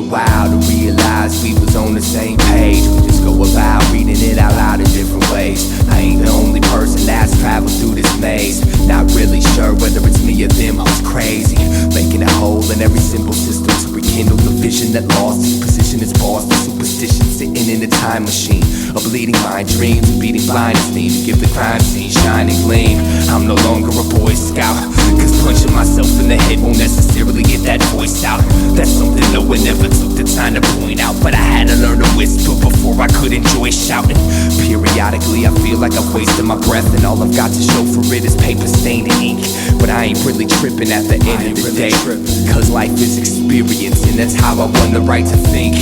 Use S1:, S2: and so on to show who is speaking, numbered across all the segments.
S1: while to realize we was on the same page. We just go about reading it out loud in different ways. I ain't the only person that's traveled through this maze. Not really sure whether it's me or them, I was crazy, making a hole in every simple system to rekindle the vision that lost its position as boss. The superstition sitting in a time machine, a bleeding mind, dreams, a beating blindness need to give the crime scene shining gleam. I'm no longer a Boy Scout, cause punching myself in the head won't necessarily get that voice out. That's something no one ever took the time to point out, but I had to learn to whisper before I could enjoy shouting. Periodically I feel like I've wasted my breath, and all I've got to show for it is paper stained ink. But I ain't really tripping at the end of the day, cause life is experience, and that's how I won the right to think.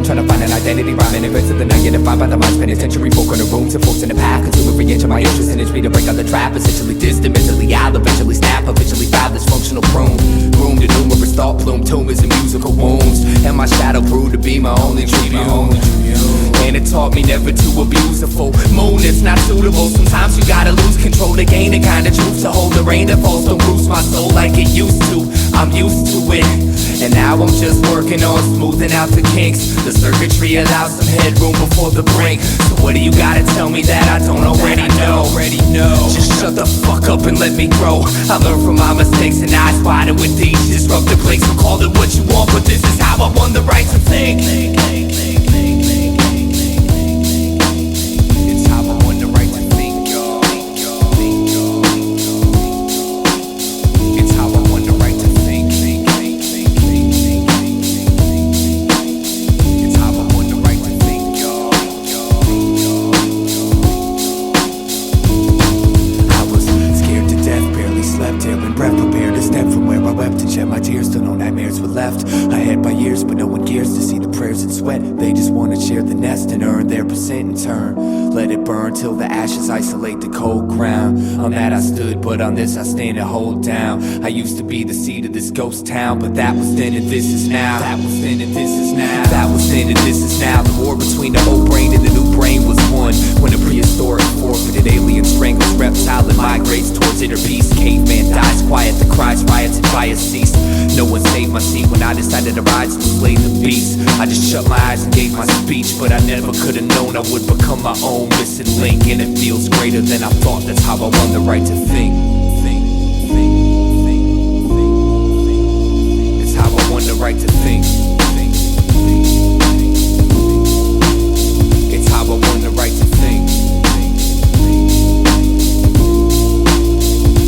S2: Trying to find an identity, rhyming events of the night, getting by the mind, spending century folk in a room, to folks in the pack, consume every inch of my interest, and it's me to break out the trap, essentially distant, mentally I'll eventually snap, eventually foul this functional prune, groomed in numerous thought plume, tumors and musical wounds, and my shadow proved to be my only tribune. And it taught me never to abuse a full moon, it's not suitable. Sometimes you gotta lose control to gain the kind of truth, to hold the rain that falls, don't bruise my soul like it used to. I'm used to it, and now I'm just working on smoothing out the kinks. The circuitry allows some headroom before the brink. So what do you gotta tell me that I don't already know? Just shut the fuck up and let me grow. I learned from my mistakes and I spotted with these disruptive plates. So call it what you want, but this is how I won the right to think. Till the ashes isolate the cold ground. On that I stood, but on this I stand and hold down. I used to be the seed of this ghost town, but that was then and this is now. That was then and this is now. That was then and this is now. The war between the old brain and the new brain was won when a prehistoric forfeited alien strangles reptile and migrates towards inner peace. Caveman dies quiet, the cries, riots, and fires cease. No one saved my seat when I decided to rise and slay the beast. I just shut my eyes and gave my speech, but I never could have known I would become my own missing link. And it feels greater than I thought, that's how I won the right to think. It's how I won the right to think. It's how I won the right to think.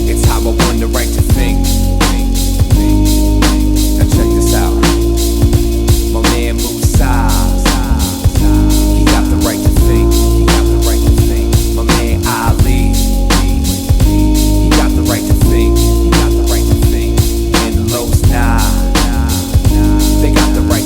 S2: It's how I won the right to think. Now check this out. My man Musa, he got the right to think. He got the right to think. My man Ali, he got the right to think. He got the right to think. And Los Nah, they got the right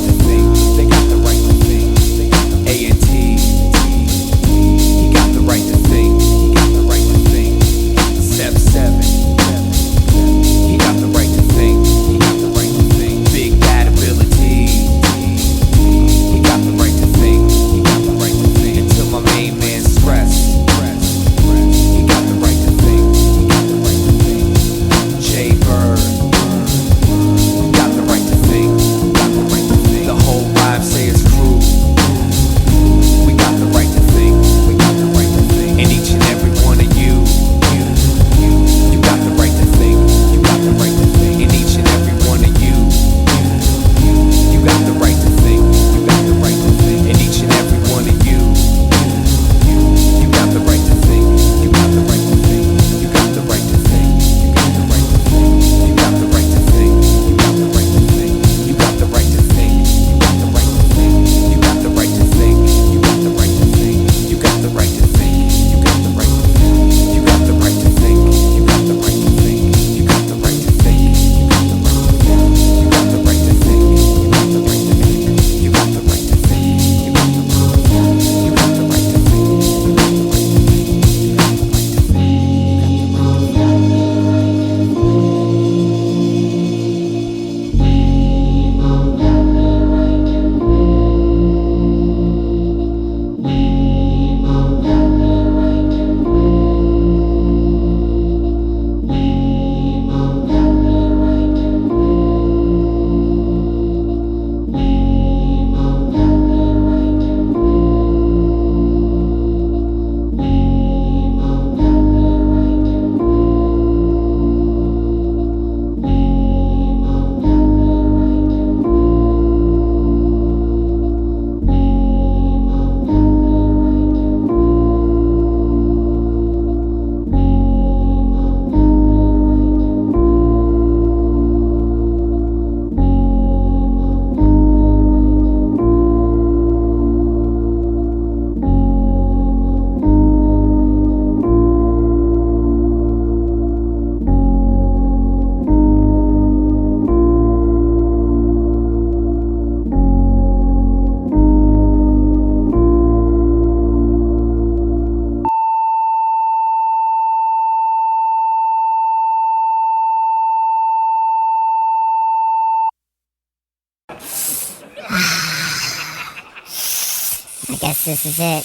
S3: this is it.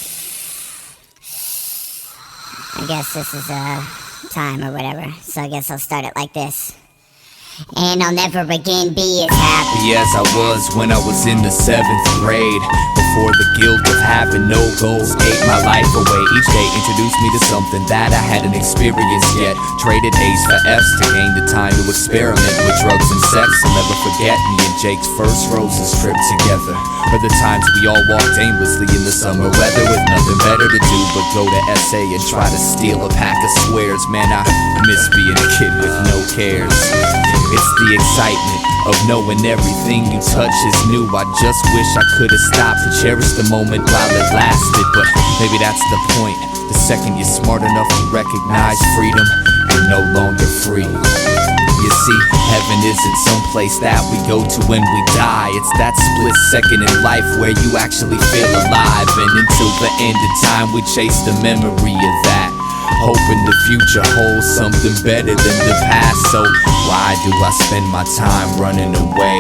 S3: I guess this is time or whatever. So I guess I'll start it like this. And I'll never again be as happy
S1: as I was when I was in the 7th grade. Before the guilt of having no goals ate my life away. Each day introduced me to something that I hadn't experienced yet. Traded A's for F's to gain the time to experiment with drugs and sex. I'll never forget me and Jake's first roses trip together. Or the times we all walked aimlessly in the summer weather with nothing better to do but go to SA and try to steal a pack of squares. Man, I miss being a kid with no cares. It's the excitement of knowing everything you touch is new. I just wish I could have stopped to cherish the moment while it lasted. But maybe that's the point. The second you're smart enough to recognize freedom, you're no longer free. You see, heaven isn't some place that we go to when we die. It's that split second in life where you actually feel alive. And until the end of time, we chase the memory of that, hoping the future holds something better than the past. So why do I spend my time running away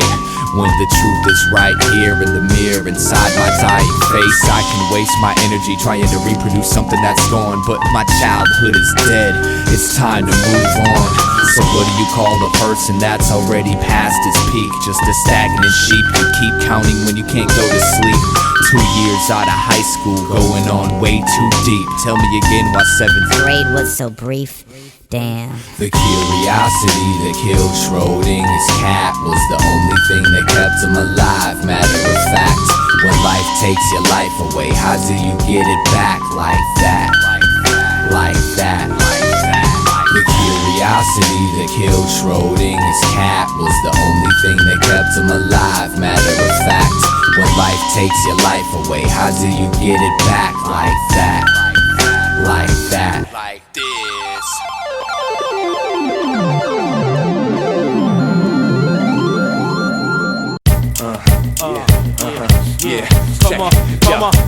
S1: when the truth is right here in the mirror inside my dying face? I can waste my energy trying to reproduce something that's gone, but my childhood is dead. It's time to move on. So what do you call a person that's already past its peak? Just a stagnant sheep you keep counting when you can't go to sleep. 2 years out of high school, going on way too deep. Tell me again why 7th
S3: grade was so brief. Damn.
S1: The curiosity that killed Schrodinger's cat was the only thing that kept him alive. Matter of fact, when life takes your life away, how do you get it back like that? Like that. The curiosity that killed Schrodinger's cat was the only thing that kept him alive. Matter of fact, when life takes your life away, how do you get it back like that? Like that. Like this. Yeah. Come on.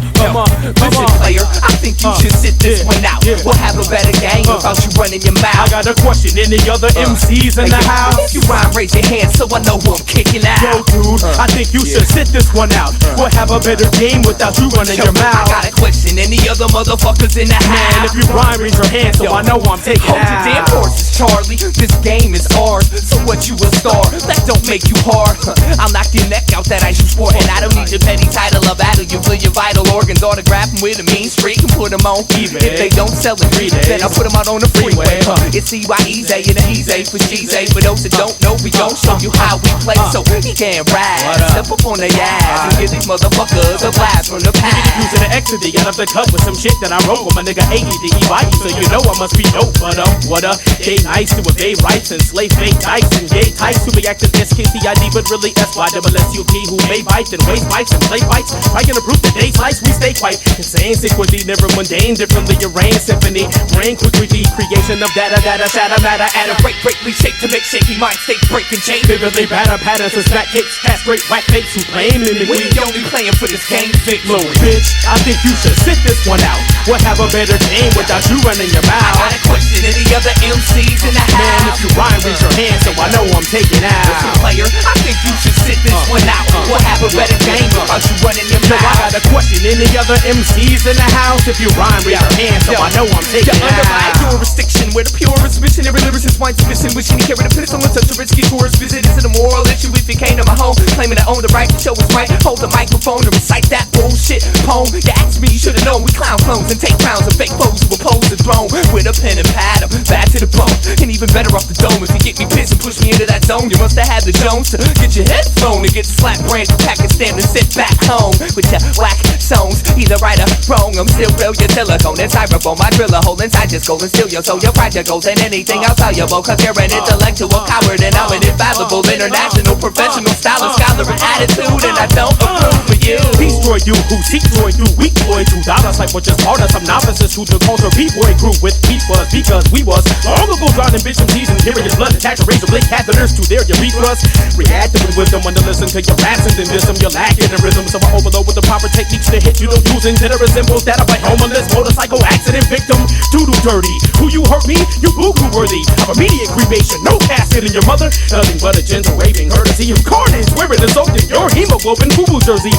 S1: Listen, player, I think you should sit this one out. We'll have a better game without you running your mouth.
S4: I got a question. Any other MCs in the house?
S1: If you rhyme, raise your hand so I know who I'm kicking out.
S4: Yo, dude, I think you should sit this one out. We'll have a better game without you running your mouth.
S1: I got a question. Any other motherfuckers in the house?
S4: Man, if you rhyme, raise your hand so I know I'm taking out.
S1: Hold your damn horses, Charlie. This game is ours. So what, you a star? That don't make you hard. I'll knock your neck out that ice you sport. And I don't need your petty title of battle. You feel your vital organs, autograph them with a mean streak and put them on eBay. If they don't sell in 3 days, then I'll put them out on the freeway. It's E.d.e and a he's A for she's A. For those that don't know, we gon' show you how we play so he can't rap. Step up on their ass and give these motherfuckers a blast from the past.
S4: Using the X to the out of the cut with some shit that I wrote with my nigga E.d.e, so you know I must be dope. But what up? Gay nice to a gay rights and slave fake dice and gay types who be acting SKCID but really SYSSUP who may bite and waste bites and play fights. Trying to prove the day slice, we stay quite insane. Sequency, never mundane, differently arranged symphony. Brain quickly the creation of data, shadow matter. Add a breakly shake to make shaky mind state breaking chain. Vividly batter patterns and smack kicks. Castrate whack fakes who claim mimicry.
S1: We only playing for this game, big
S4: Lord. Bitch, I think you should sit this one out. We'll have a better game without you running your mouth.
S1: I got a question. Any other MCs in the house?
S4: Man, if you rhyme, raise your hand so I know I'm taking out.
S1: Listen, player, I think you should sit this one out. We'll have a better game without you running your mouth.
S4: I got a question. Any other MCs in the house? If you rhyme, raise your hand so I know I'm taking
S1: out. Under my jurisdiction, where the purest missionary lyricist finds submission, wishing to carry the pinnacle on such a risky tourist visit. Is it a moral issue if you came to my home, claiming to own the right to show us right? Hold the microphone to recite that bullshit poem. You asked me, you should've known we clown clones and take crowns and fake foes who oppose the throne. With a pen and pad, I'm bad to the bone. And even better off the dome. If you get me pissed and push me into that zone, you must have had the Jones to get your headphone and get the slap brand Pakistan and sit back home with your whack songs. Either right or wrong, I'm still real. Your silicone and styrofoam, my driller hole inside just go and steal your soul. Your project goes and anything else valuable, cause you're an intellectual coward and I'm an infallible international professional stylist, scholar and attitude, and I don't approve of you.
S4: Destroy you who seek joy through weak boy $2 like what just taught us. Some novices who the culture B-boy grew with beef was because we was long ago drowning bitch MCs and hearing your blood attach to razor blade catheters to their beat us. Reacting with wisdom when to listen to your raps and then dism. You're lacking in rhythm, so I overload with the proper techniques to hit you. Don't using to the resembles that of a homeless motorcycle accident victim. Doodle dirty, Who you hurt me? You boo-boo worthy of immediate cremation. No casket in your mother. Nothing but a gentle raving courtesy of carnage. Wearing the soaked in your hemoglobin boo-boo jersey.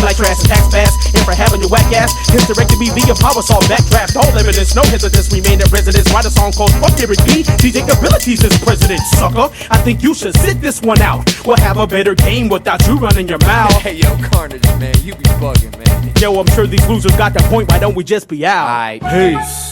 S4: Like your ass attacks fast. And for having your whack ass, his directed me via power saw backdraft. All evidence, no hesitance, remain at residence. Write a song called Fuck Derek B. DJ Abilities is president, sucker. I think you should sit this one out. We'll have a better game without you running your mouth.
S2: Hey yo, Carnage, man, you be bugging, man.
S4: Yo, I'm sure these losers got the point. Why don't we just be out?
S2: Aight.
S4: Peace.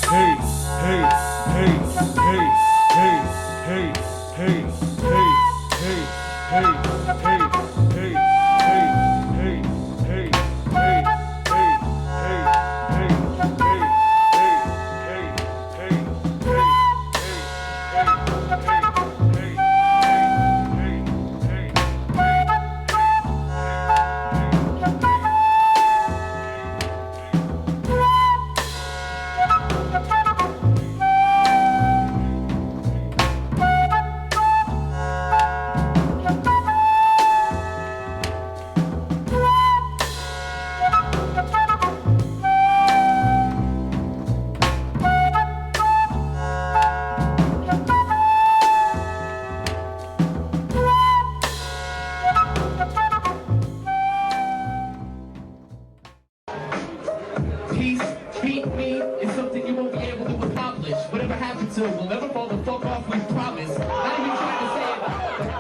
S5: We'll never fall the fuck off, we promise. Not even trying to say it.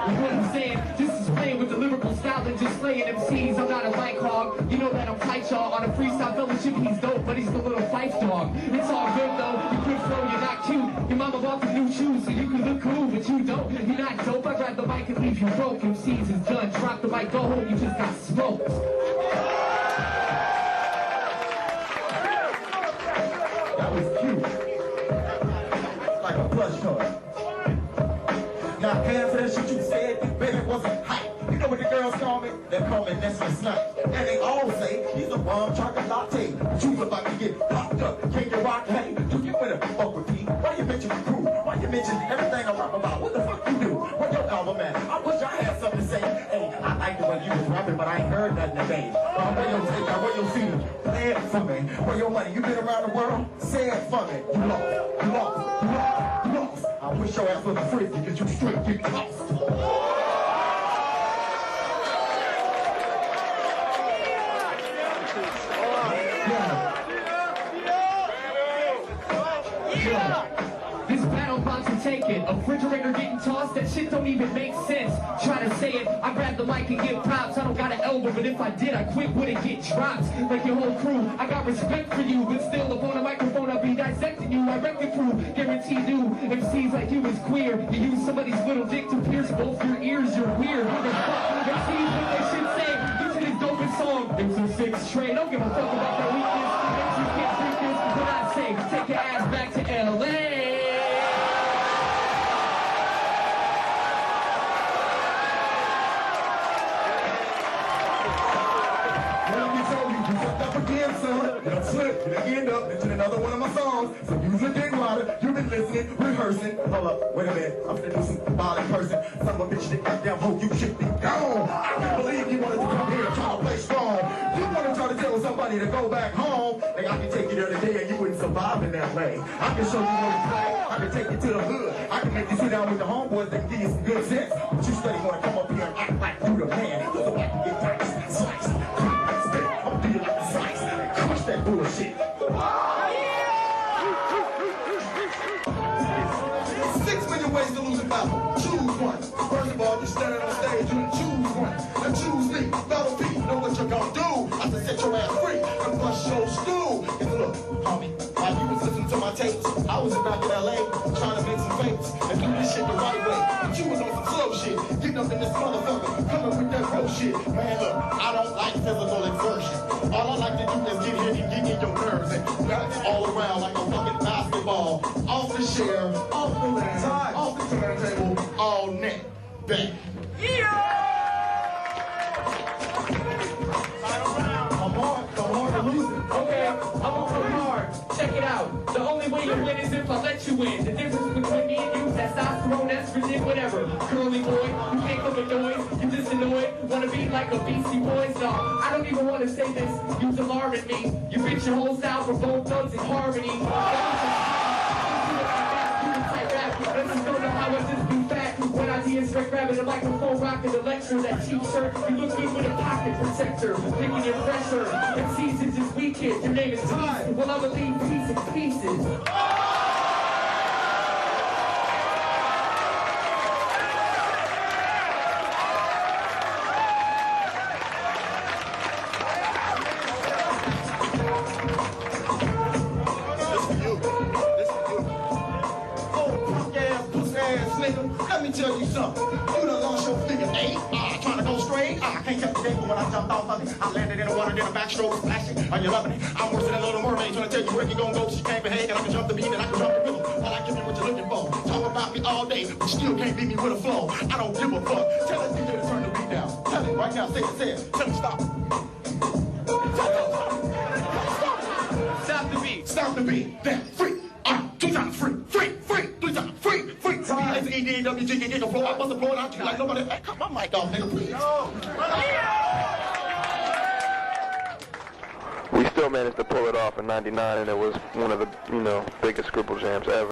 S5: You know what I'm saying? Just is playing with the lyrical style and just slaying MCs. I'm not a mic hog. You know that I'm tight, y'all. On a freestyle fellowship, he's dope, but he's the little fife dog. It's all good though. You could flow, you're not cute. Your mama bought the new shoes, so you can look cool, but you don't. You're not dope. I grab the mic and leave you broke. MCs is done. Drop the mic, go home. You just got smoked.
S6: That was cute. Like a plush toy. Now, paying for that shit you said, baby, wasn't hype. You know what the girls call me? They call me Nestle Snipe. And they all say, he's a bomb chocolate latte. But you about to get popped up. Can you rock, hey? Do you wanna fuck with me? Why you mention the crew? Why you mention everything I rap about? What the fuck you do? Where your album at? I wish I had something to say. Hey, I like the way you was rapping, but I ain't heard nothing today. Where your take out? Where your feet? Play it for me. Where your money? You been around the world? Say it for me. You lost. You lost. You lost. You lost. I wish your ass was a frisbee because you straight get lost.
S5: This battle about to take it. A refrigerator getting tossed, that shit don't even make sense. Try to say it, I grab the mic and give props. I don't got an elbow, but if I did, I quick wouldn't get dropped. Like your whole crew, I got respect for you, but still up on a microphone, I'll be dissecting you. I wreck the crew, guarantee you. MCs like you is queer. You use somebody's little dick to pierce both your ears, you're weird. MCs what they should say, this is his dopest song. It's a 6 train, don't give a fuck about that weakness. MCs can't drink this, what I say, take your ass back to LA.
S6: Don't slip, you end up into another one of my songs. So use your dick water, you've been listening, rehearsing. Hold up, wait a minute, I'm gonna do some violent person. Son of a bitch, that goddamn hoe, you should be gone. I can't believe you wanted to come here and try to play strong. You wanna try to tell somebody to go back home. Hey, I can take you there today and you wouldn't survive in that lane. I can show you where to play, I can take you to the hood. I can make you sit down with the homeboys that can give you some good sense. But you steady wanna come up here and act like you the man. You're the one to get diced, sliced, spit. I'm gonna do you like a slice. Crush that bullshit. 6 million ways to lose a battle. Choose one. First of all, you standing on stage, you choose one. Now choose me. Battle beat, know what you're gonna do. I said set your ass free and bust your stool. And look, homie, while you was listening to my tapes, I was back in LA trying to make some fakes and do this shit the right way. But you was on some slow shit, getting up in this motherfucker, coming with that bro shit. Man, look, I don't like physical exertion. All I like to do is get here and get in your nerves and bounce all around like a fucking basketball. Off the chair, off the land, off the turntable, all net. Bang. Yeah! I'm hard to lose it.
S5: Okay, I'm gonna play hard. Check it out. The only way you win is if I let you in. The difference between me and you, testosterone, estrogen, whatever. Curly boy, you can't come annoyed. You just annoyed. Wanna be like a Beastie Boys song. I don't even wanna say this. You're alarming me. You bitch your whole style for both thugs in harmony. straight grabbing the microphone, rocking the lecture. That t-shirt, you look good with a pocket protector. Picking your pressure, and seasons this weekend. Your name is Peace. Well, I'ma leave peace in pieces.
S6: Let me tell you something. You done lost your figure eight. Trying to go straight. I can't catch the day, but when I jumped off of it, I landed in the water, then a backstroke splashing. Are you loving it? I'm worse than a little mermaid. Trying to tell you where you gonna go. She can't behave, and I can jump the beat, and I can jump the rhythm. All I give you what you're looking for. Talk about me all day, but still can't beat me with a flow. I don't give a fuck. Tell that DJ to turn the beat down. Tell it right now. Say it. Tell him stop.
S5: Stop the beat.
S6: Stop the beat. Then free. 2 times free. 3 times free. It's E.d.E, get the floor. I must have blown out to you like nobody. Hey, cut my mic off, nigga, please.
S7: We still managed to pull it off in '99, and it was one of the, biggest Scribble jams ever.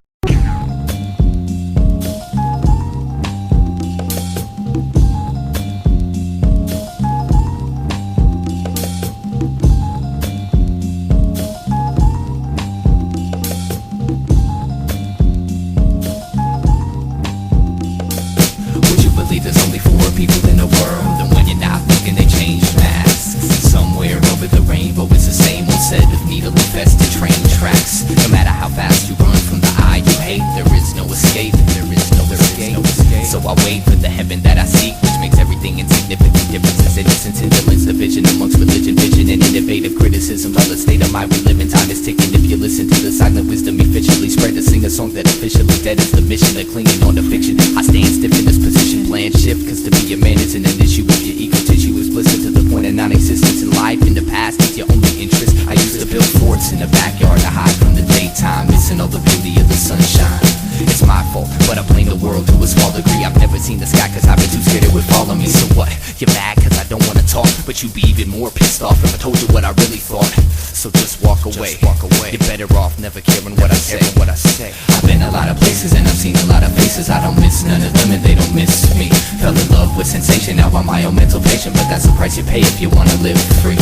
S2: There's only 4 people in the world, and when you're not looking, they change masks. Somewhere over the rainbow, it's the same old set of needle-infested train tracks. No matter how fast you run from the eye you hate, there is no escape. There is no escape. So I wait for the heaven that I seek, which makes everything insignificant. Differences, innocence, indolence, division amongst religion, vision, and innovative criticisms. All the state of mind we live in, time is ticking. If you listen to the silent wisdom efficiently spread, to sing a song that officially dead is the mission of clinging on to fiction. I stand stiff in this position, plan shift, cause to be a man isn't an issue if your ego tissue is blistered to the point of non-existence. In life, in the past, it's your only interest. I used to build forts in the backyard to hide from the daytime, missing all the beauty of the sunshine. It's my fault, but I blame the world to a small degree. I've never seen the sky cause I've been too scared it would fall on me. So what? You're mad cause I don't wanna talk, but you'd be even more pissed off if I told you what I really thought. So just walk away. You're better off never caring what I say. I've been a lot of places and I've seen a lot of faces. I don't miss none of them and they don't miss me. Fell in love with sensation, now I'm my own mental patient, but that's the price you pay if you wanna live free.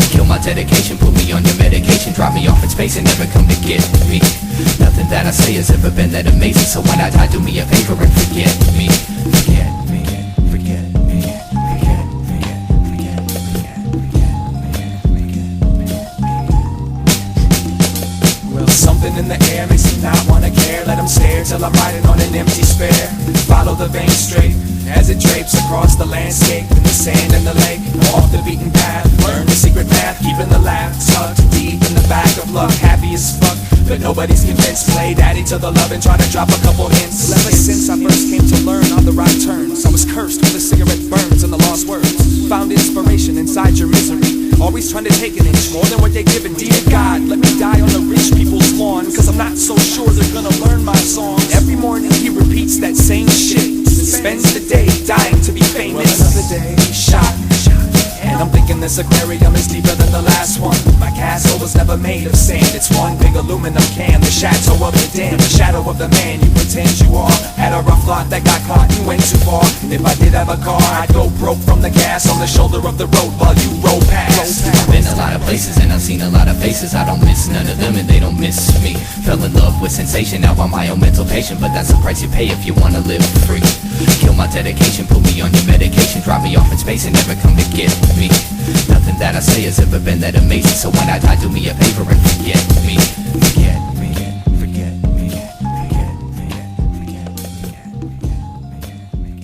S2: Kill my dedication, put me on your medication, drop me off in space and never come to get me. Nothing that I say has ever been that amazing, so when I die, do me a favor and forget me. Forget me, forget me, forget me, forget me, forget me. Well, something in the air makes me not wanna care. Let them stare till I'm riding on an empty spare. Follow the vein straight as it drapes across the landscape, in the sand and the lake, off the beaten path. Learn the secret math, keeping the laugh tucked deep in the back of luck. Happy as fuck, but nobody's convinced. Play daddy to the love and try to drop a couple hints. Ever since I first came to learn on the right turns, I was cursed with a cigarette burns and the lost words. Found inspiration inside your misery, always trying to take an inch more than what they're giving. Dear God, let me die on the rich people's lawn, cause I'm not so sure they're gonna learn my songs. Every morning he repeats that same shit, spends the day dying to be famous. Well, another day shot, and I'm thinking this aquarium is deeper than the last one. My castle was never made of sand, it's one big aluminum can. The chateau of the dam, the shadow of the man you pretend you are. Had a rough lot that got caught and went too far. If I did have a car, I'd go broke from the gas on the shoulder of the road while you roll past. I've been a lot of places and I've seen a lot of faces. I don't miss none of them and they don't miss me. Fell in love with sensation, now I'm my own mental patient, but that's the price you pay if you wanna live free. Kill my dedication, put me on your medication, drop me off in space and never come to get me. Nothing that I say has ever been that amazing, so when I die, do me a favor and forget me. Forget me, forget me, forget me, forget me.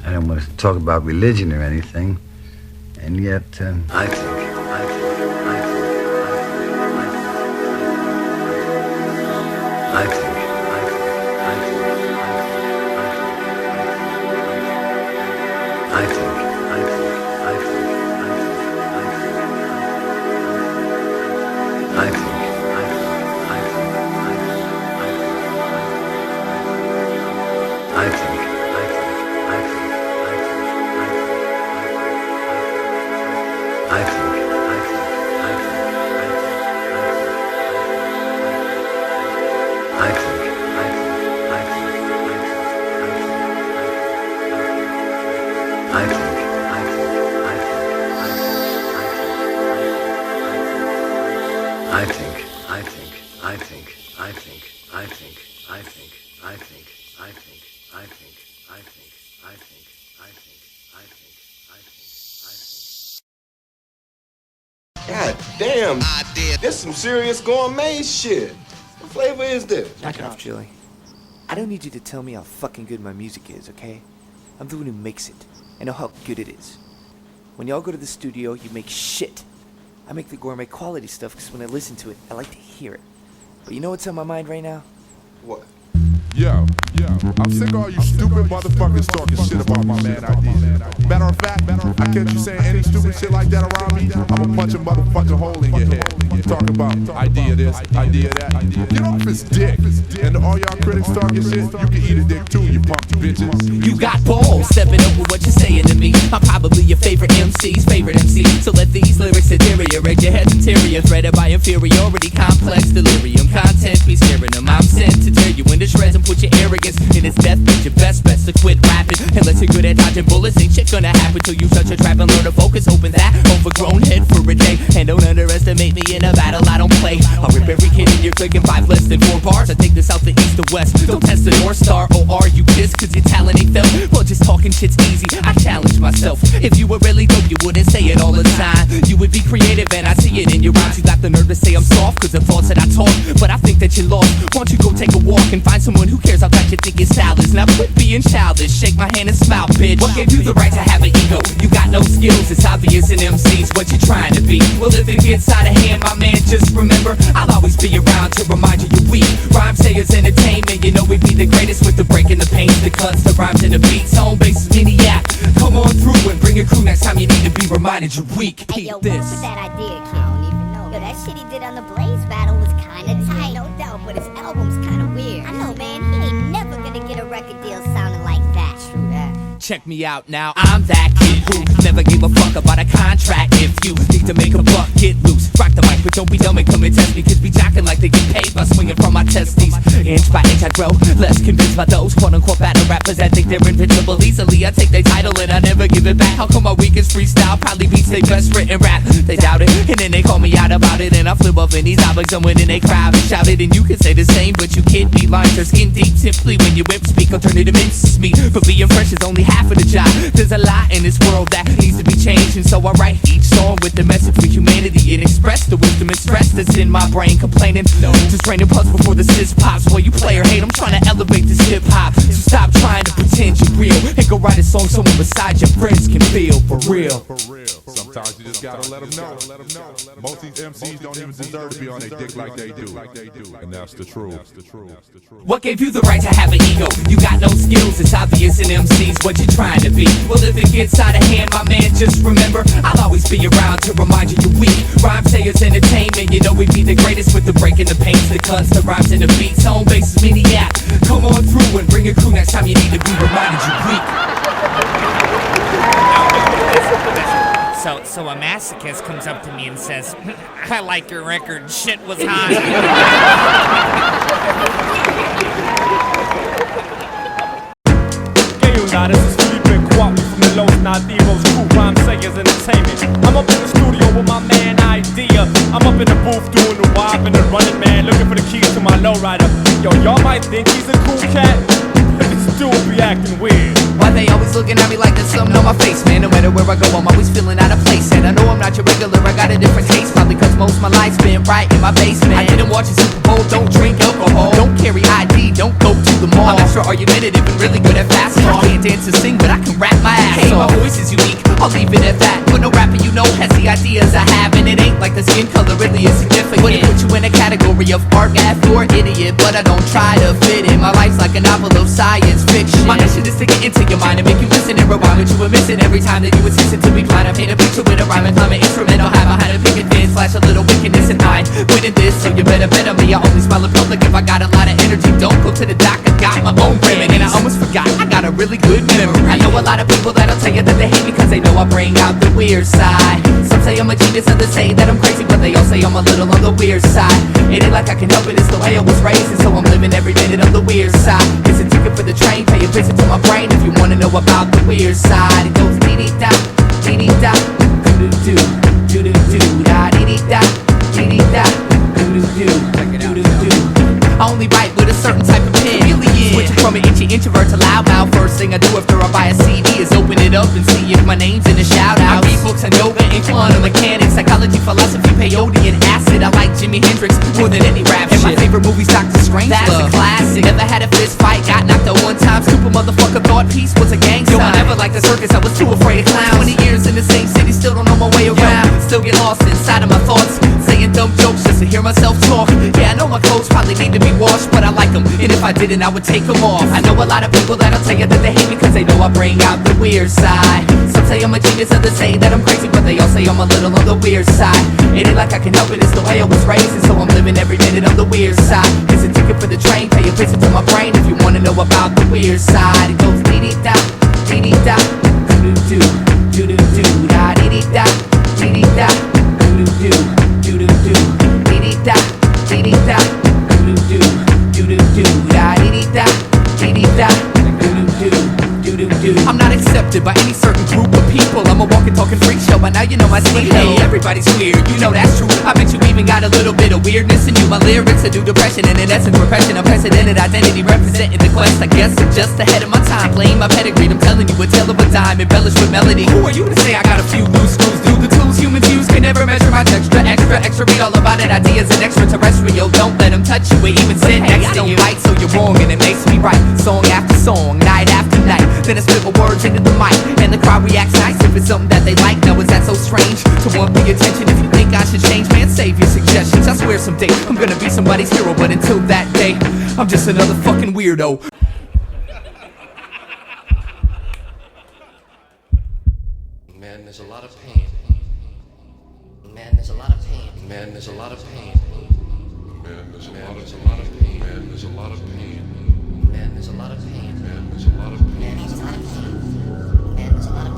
S8: I don't want to talk about religion or anything, and yet I think
S9: God damn, this some serious gourmet shit. What flavor is this?
S2: Knock it off, Julie. I don't need you to tell me how fucking good my music is, okay? I'm the one who makes it. I know how good it is. When y'all go to the studio, you make shit. I make the gourmet quality stuff because when I listen to it, I like to hear it. But you know what's on my mind right now?
S9: What?
S10: Yo, I'm sick of all you stupid motherfuckers talking shit about my man Idea. Matter of fact, I catch you saying any stupid shit like that around me, I'ma punch a motherfucking hole in your head. Talk about idea this, idea that. Get off his dick. And all y'all critics talking shit, you can eat a dick too, you punk bitches.
S2: You got balls, stepping up with what you're saying to me. I'm probably your favorite MC's favorite MC. So let these lyrics deteriorate your head's interior, threaded by inferiority, complex delirium. Content be scaring them. I'm sent to tear you into shreds and put your arrogance in its death. But your best to quit rapping. Unless you're good at dodging bullets, ain't shit gonna happen till you touch a trap and learn to focus. Open that overgrown head for a day. And don't underestimate me in a battle I don't play. I'll rip every kid in your clique in 5 less than 4 bars. I take this out the east to west. Don't test the North Star, or are you pissed cause your talent ain't felt? Well, just talking shit's easy, I challenge myself. If you were really dope, you wouldn't say it all the time. You would be creative and I see it in your rhymes. You got the nerve to say I'm soft cause the thoughts that I talk, but I think that you're lost. Why don't you go take a walk and find someone who cares how tight you think your style is. Now quit being childish, shake my hand and smile, bitch. What gave you the right to have an ego? You got no skills, it's obvious in MC's what you're trying to be. Well, if it gets out of hand, my man, just remember I'll always be around to remind you you're weak. Rhyme sayers entertainment, you know we be the greatest with the breaking the pains, the cuts, the rhymes and the beats. Home base is mini app. Come on through and bring a crew next time you need to be reminded you're weak.
S3: Hey, yo, what's with that idea, kid? I don't even know. Yo, that shit he did on the Blaze battle was kinda tight, no doubt, but his album's kinda weird. I know, man, he ain't never gonna get a record deal sounding like that. True that.
S2: Check me out now, I'm that kid who never gave a fuck about a contract. If you need to make a buck, get loose. Rock the mic, but don't be dumb and come and test me. Cause be jocking like they get paid by swinging from my testes. Inch by inch I grow, less convinced by those quote-unquote battle rappers that think they're invincible easily. I take their title and I never give it back. How come my weakest freestyle probably beats their best written rap? They doubt it, and then they call me out about it. And I flip up in these topics and win in they crowd and shout it. And you can say the same, but you can't be lines are skin deep. Simply when you whip speak, alternative minces me. But being fresh is only half of the job. There's a lot in this world that needs to be changed, and so I write each song with the message for humanity. It expressed the wisdom and stress that's in my brain. Complaining, just raining puffs before the sis pops. While you play or hate, I'm trying to elevate this hip hop. So stop trying to pretend you're real and go write a song someone beside your friends can feel for real.
S10: Sometimes you just gotta let them know. Most of these MCs don't even deserve to be on their dick like they do. And that's the truth.
S2: What gave you the right to have an ego? You got no skills, it's obvious in MC's what you're trying to be. Well, if it gets out of hand, my man, just remember I'll always be around to remind you you're weak. Rhyme sayers entertainment, you know we be the greatest with the breaking the pains, the cuts, the rhymes and the beats. Home base is mini app. Come on through and bring a crew next time you need to be reminded you're weak.
S11: So a masochist comes up to me and says, I like your record, shit was hot.
S4: This is Felipe Kwame from the Los Nativos crew, Rhyme Sayers Entertainment. I'm up in the studio with my man Idea. I'm up in the booth doing the wop and the running man, looking for the keys to my lowrider. Yo, y'all might think he's a cool cat, but this dude be acting weird.
S2: Why they always looking at me like there's something on my face, man? No matter where I go, I'm always feeling out of place. And I know I'm not your regular, I got a different taste. Probably cause most of my life's been right in my basement. I didn't watch a Super Bowl, don't drink alcohol, don't carry ID, don't go to the mall. I'm extra argumentative and really good at fast talk. I can't dance or sing, but I can rap my ass off. My voice is unique, I'll leave it at that. But no rapper you know has the ideas I have, and it ain't like the skin color really is significant. Wouldn't put you in a category of art, math, or idiot, but I don't try to fit in. My life's like a novel of science fiction. My mission is to get into your mind and make you listen and rewind what you were missing every time that you would listen to me blind. I paint a picture with a rhyme and climb an instrumental high behind a picket fence, slash a little wickedness in mind. Winning this, so you better bet on me. I only smile in public if I got a lot of energy. Don't go to the doc, I got my own remedy. And I almost forgot, I got a really good memory. I know a lot of people that'll tell you that they hate me cause they know I bring out the weird side. Some say I'm a genius, others say that I'm crazy, but they all say I'm a little on the weird side. It ain't like I can help it, it's the way I was raised, and so I'm living every minute on the weird side. It's a ticket for the train, pay a visit to my brain if you wanna know about the weird side. It goes dee-dee-da, dee-dee-da, doo-doo-doo, doo-doo-doo, da-dee-dee-da, dee-dee-da, doo-doo-doo. first thing I do after I buy a CD is open it up and see if my name's in the shout-out. I read books on yoga and quantum mechanics, psychology, philosophy, peyote, and acid. I like Jimi Hendrix more than any rap shit. And my favorite movie's Dr. Strange. That's a classic. Never had a fist fight, got knocked out one time. Stupid motherfucker thought peace was a gang sign. Yo, I never liked the circus, I was too afraid of clowns. 20 years in the same city, still don't know my way around. Still get lost inside of my thoughts, saying dumb jokes just to hear myself talk. Yeah, I know my clothes probably need to be washed, but I like them, and if I didn't, I would take them off. I know a lot of people that'll tell you that they hate me cause they know I bring out the weird side. Some say I'm a genius, others say that I'm crazy, but they all say I'm a little on the weird side. It ain't like I can help it, it's the way I was raised, and so I'm living every minute on the weird side. It's a ticket for the train, pay a visit to my brain if you wanna know about the weird side. It goes dee-dee-da, dee-dee-da, doo-doo-doo, doo-doo-doo, da dee-dee-da, dee-dee-da, doo-doo-doo, doo-doo-doo, dee-dee-da, dee-dee-da, doo-doo-doo, doo-doo-doo, da dee-dee-da, dee-dee-da, doo-doo-doo. I'm not accepted by any certain group of people. I'm a walking, talking freak show, but now you know my speed. Hey, everybody's weird, you know that's true. I bet you even got a little bit of weirdness in you. My lyrics are do depression, and in essence repression. Unprecedented identity representing the quest. I guess it's just ahead of my time. Claim my pedigree, I'm telling you a tale of a dime, embellished with melody. Who are you to say I got a few loose screws? Do the tools humans use can never measure my texture. Extra, read all about it. Ideas and extraterrestrial. Don't let them touch you or even sit next to you. Right, so you're wrong, and it makes me right. Song after song, night after night. Then I spit my words into the mic, and the crowd reacts nice if it's something that they like. Now is that so strange to want the attention? If you think I should change, man, save your suggestions. I swear someday I'm gonna be somebody's hero, but until that day, I'm just another fucking weirdo.
S12: Man, there's a lot of pain. Man, there's a lot of pain. Man, there's a lot of pain. Man, there's a lot of pain. Man, there's a lot of pain. Man, there's a lot of pain. Man, there's a lot of pain. Man, there's a lot of pain. Man, there's a lot of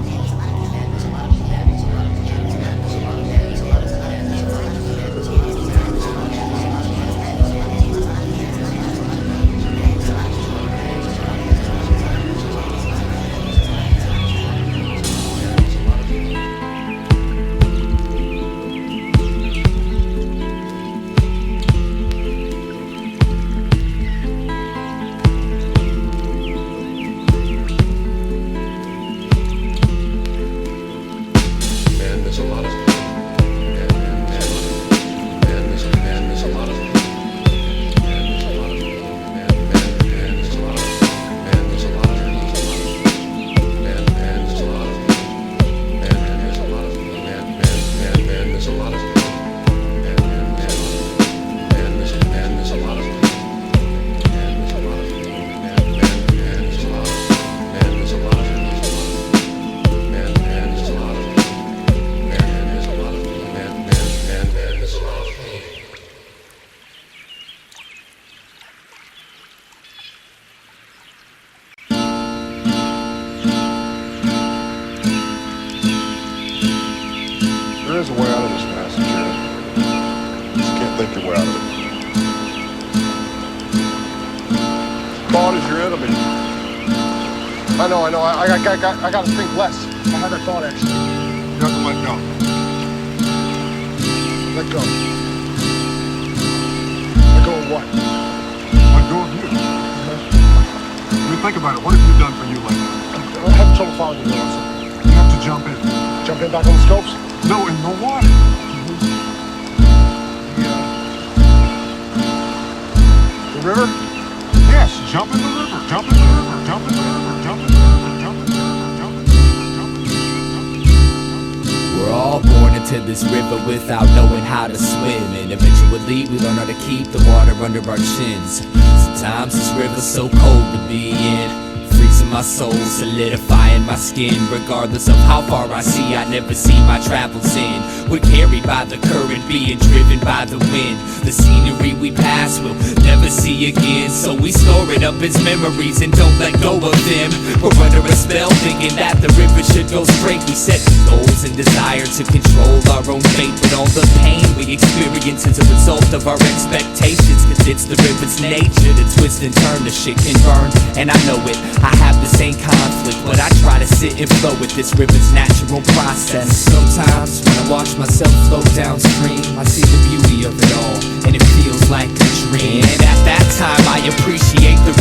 S12: pain. Man, there's a lot of pain. Man, there's a lot of pain. Man, there's a lot of pain. Man, there's a lot of pain. Man, there's a lot of pain. Man, there's a lot of pain. Man, there's a lot of pain. Man, there's a lot of pain. Man, there's a lot of pain.
S13: There is a way out of this passage here. Just can't think your way out of it. Thought is your enemy. I know. I gotta think less. I had that thought actually. You have to let go. Let go. Let go of what? Let go of you. I mean, think about it. What have you done for you lately? I have trouble following you, Lawrence. You have to jump in. Jump in back on the scopes? No, in the water. The river? Yes, jump in the river. Jump in the river. Jump in the river. Jump in the river. Jump in the river. Jump in the river.
S2: We're all born into this river without knowing how to swim, and eventually we learn how to keep the water under our chins. Sometimes this river's so cold to be in, freezing my soul, solidifying my skin. Regardless of how far I see, I never see my travels in. We're carried by the current, being driven by the wind. The scenery we pass will never see again, so we store it up as memories and don't let go of them. We're under a spell thinking that the river should go straight. We set goals and desire to control our own fate, but all the pain we experience is a result of our expectations, cause it's the river's nature to twist and turn. The shit can burn, and I know it. I have the same conflict, but I try to sit and flow with this river's natural process. Sometimes when I watch myself flow downstream, I see the beauty of it all, and it feels like a dream. And at that time I appreciate the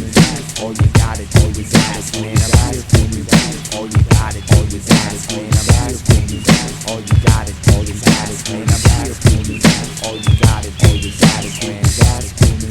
S2: All you gotta do is ask, man. I'm here for you. All you gotta do is ask, man. I'm here for you. All you gotta do is ask, man. I'm here for you. All you gotta do is ask, man. Ask for me.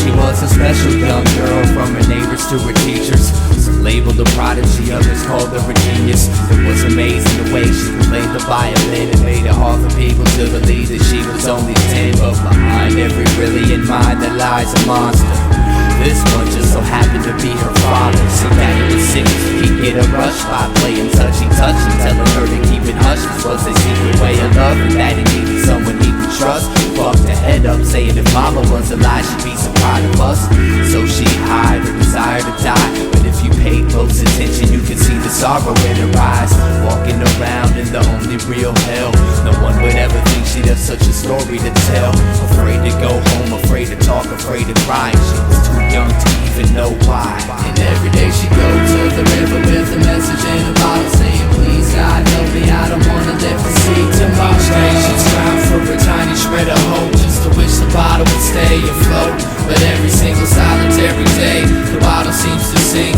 S2: She was a special young girl, from her neighbors to her teachers. Some labeled a prodigy, others called her a genius. It was amazing the way she could play the violin. It made it hard for people to believe that she was only 10. But behind every brilliant mind there lies a monster. This one just so happened to be her father. See, Daddy was sick, he'd get a rush by playing touchy-touch and telling her to keep it hush. This was a secret way of love, and Daddy needed someone he could trust. Fucked her head up, saying if Mama was alive, she'd be so proud of us. So she hid her desire to die, but if you paid close attention, you could see the sorrow in her eyes. Walking around in the only real hell, no one would ever think she'd have such a story to tell. Afraid to go home, afraid to talk, afraid to cry. She was too young to even know why. And every day she'd go to the river with a message in a bottle, saying, please God help me, I don't wanna live to see tomorrow. Each day she'd strive for a tiny shred of hope, just to wish the bottle would stay afloat. But every single solitary day, the bottle seems to sink.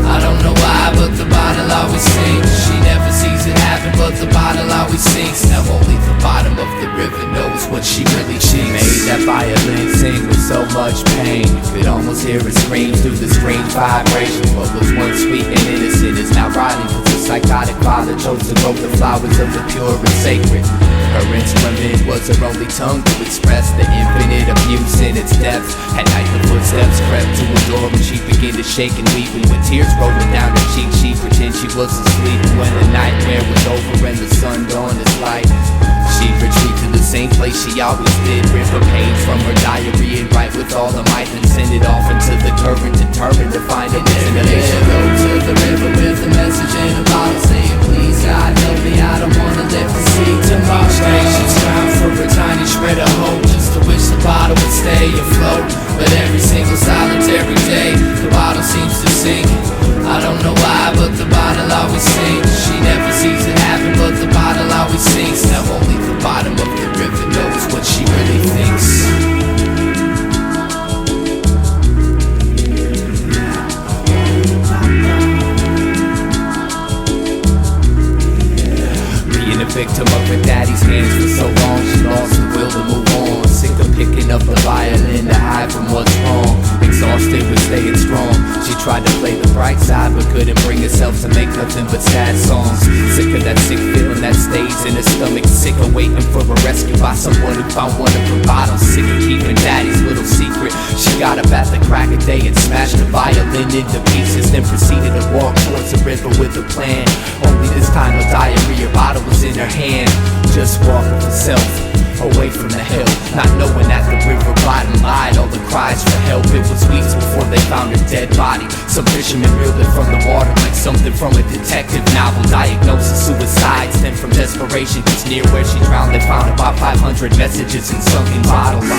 S2: I don't know why, but the bottle always sinks. She never sees it happen, but the bottle always sinks. Now only the bottom of the river knows what she really thinks. She made that violin sing with so much pain, you could almost hear it scream through the strange vibration. What was once sweet and innocent is now rotting, cause the psychotic father chose to grow the flowers of the pure and sacred. Her instrument was her only tongue to express the infinite abuse in its depths. At night the footsteps crept to her door and she began to shake and weep, and when tears rolling down her cheek she'd pretend she was asleep. And when the nightmare was over and the sun dawned its light, she'd retreat to the same place she always did, rip a page from her diary and write with all her might, then send it off into the current, determined to find a destination. Go to the river with a message in a bottle, saying, please God help me, I don't wanna live to see tomorrow. She'd strive for a tiny shred of hope, just to wish the bottle would stay afloat. But every single solitary day, the bottle seems to sink. I don't know why, but the bottle always sinks. She never sees it happen, but the bottle always sinks. Now only the bottom of the river knows what she really thinks. Being a victim of her daddy's hands for so long, she lost the will to move on. Sick of picking up the violin to hide from what's wrong. Exhausted with staying strong, she tried to play the bright side, but couldn't bring herself to make nothing but sad songs. Sick of that sick feeling that stays in her stomach. Sick of waiting for a rescue by someone who found one of her bottles. Sick of keeping daddy's little secret. She got up at the crack of day and smashed the violin into pieces, then proceeded to walk towards the river with a plan. Only this time her diarrhea bottle was in her hand. Just walking herself away from the hill, not knowing that the river bottom lied all the cries for help. It was weeks before they found her dead body. Some fishermen reeled it from the water like something from a detective novel. Diagnosis suicide stemmed from desperation, cause near where she drowned they found about 500 messages in sunken bottles.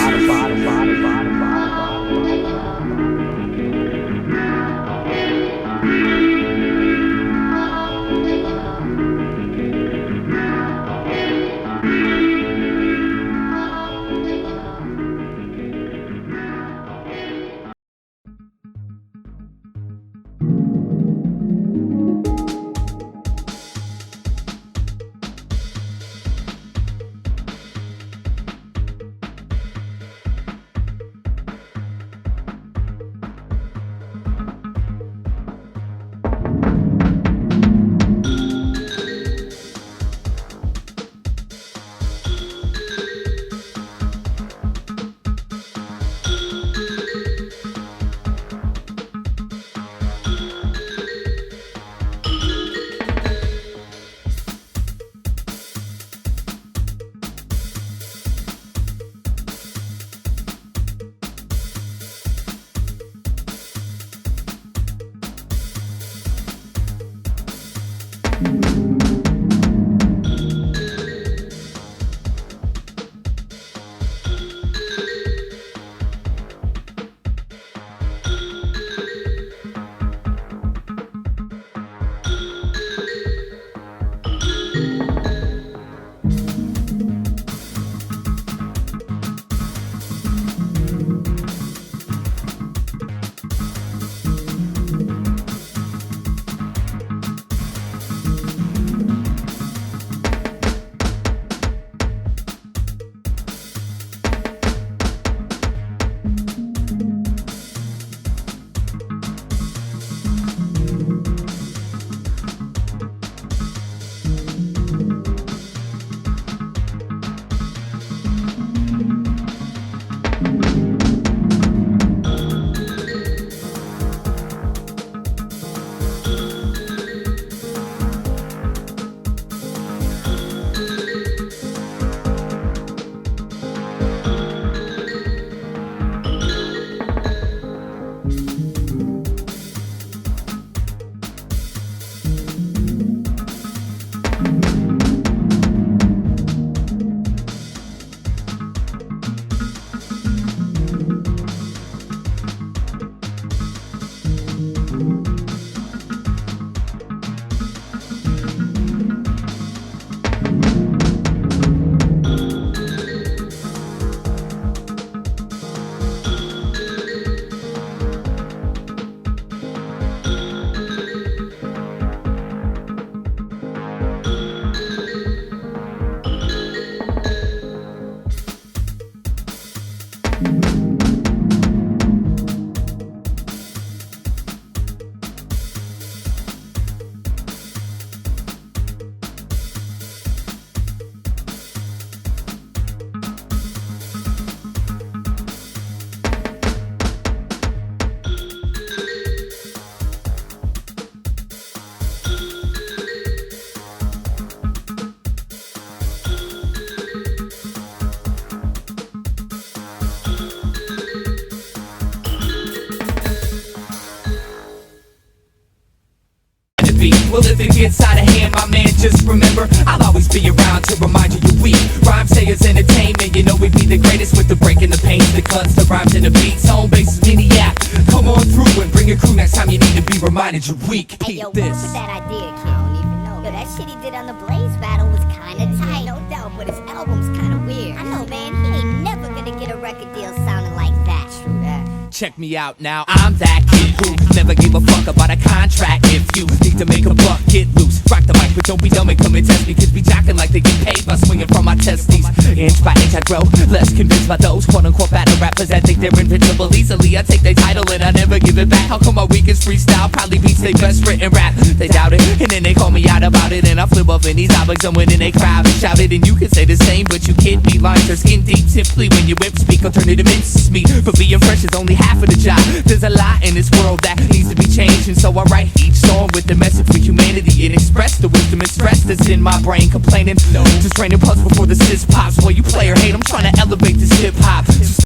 S2: Well, if it gets out of hand, my man, just remember I'll always be around to remind you you're weak. Rhyme sayers entertainment, you know we be the greatest with the breaking the pains, the cuts, the rhymes and the beats. Home base is Mini-App. Come on through and bring your crew next time you need to be reminded you're weak.
S3: Hey, yo, what's with that idea, kid? I don't even know. Yo, that shit he did on the Blaze battle was kinda tight, no doubt, but his album's kinda weird. I know, man, he ain't never gonna get a record deal sounding like that. True that.
S2: Check me out now, I'm that kid who never gave a fuck about a contract. If you need to make a buck, get loose. Rock the mic, but don't be dumb and come and test me. Kids be jocking like they get paid by swinging from my testes. Inch by inch I grow, less convinced by those quote-unquote battle rappers that think they're invincible easily. I take their title and I never give it back. How come my weakest freestyle probably beats their best written rap? They doubt it, and then they call me out about it, and I flip up in these topics and win in they crowd and shout it. And you can say the same, but you can't be lines are skin deep. Simply when you whip speak, alternative minces me. But being fresh is only half of the job. There's a lot in this world that needs to be changed, and so I write each song with the message for humanity and express the wisdom and stress that's in my brain. Complaining, just raining puzzle before the sis pops. While you play or hate, I'm trying to elevate this hip hop.